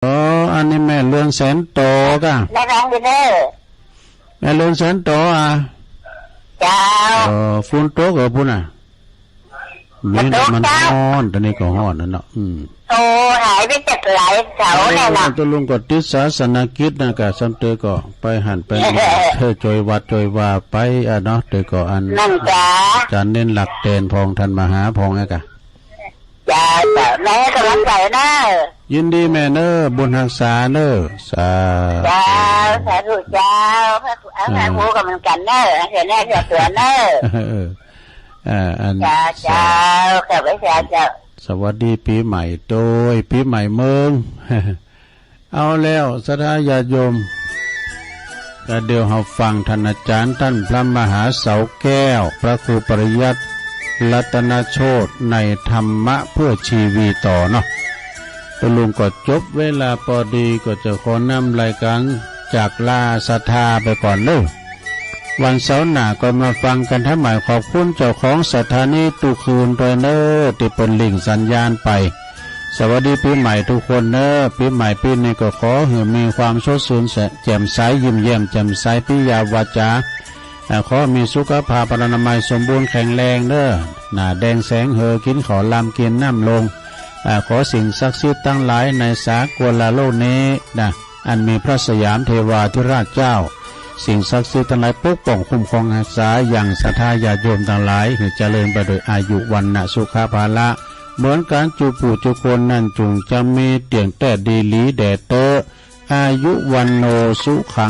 อันนี้แม่เรือนแสนโตก่ะได้ร้องอยู่เด้อแม่เรือนแสนโตอ่ะเจ้าฟุ้นโตกับพุ่นอ่ะมีแต่มันฮ้อนตอนนี้ก็ฮ้อนนั่นเนาะโอ้หายไปจากหลายเสาเลยนะตัวลุงก็ติดศาสนกิจนะกะสำเตอก็ไปหันไปเธอจอยวัดจอยว่าไปเนาะเตอก็อันนั่นจ้าจะเน้นหลักเตนพองทันมหาพองไงกะจ้าแม่กำลังใจนะยินดีแม่เนอบุญรักษาเนอสาเจ้าสาธุเจ้าพระครูกับมันกันเนอเห็นแน่เสียตัวเนออันเจ้าขอบคุณเจ้าสวัสดีปีใหม่โดยปีใหม่เมืองเอาแล้วศรัทธาญาติโยมแต่เดี๋ยวเราฟังท่านอาจารย์ท่านพระมหาเสาแก้วพระครูปริยัติรัตนโชตในธรรมะเพื่อชีวีต่อเนาะตลุงก็จบเวลาพอดีก็จะขอนำรายการจากลาศรัทธาไปก่อนเลยวันเสาร์หน้าก็มาฟังกันทั้งหมายขอบคุณเจ้าของสถานีตุคืนโดยเนอที่เป็นลิงสัญญาณไปสวัสดีปีใหม่ทุกคนเนอปีใหม่ปีนี้ก็ขอให้มีความสดชื่นแจ่มใสยิ้มแย้มแจ่มใสปิยาวาจาขอมีสุขภาพอนามัยสมบูรณ์แข็งแรงเนอหน้าแดงแสงเหอกินขอลำกินน้ำลงขอสิ่งศักดิ์สิทธิ์ตั้งหลายในสากลโลกนี้นะอันมีพระสยามเทวาธิราชเจ้าสิ่งศักดิ์สิทธิ์ทั้งหลายปกป้องคุ้มครองรักษาอย่างศรัทธาญาติโยมทั้งหลายให้เจริญไปโดยอายุวันนะสุขภาละเหมือนการจูปู่จูคนนั่นจุงจะมีเตียงแต่ดีลีแดดเตออายุวันโนสุขัง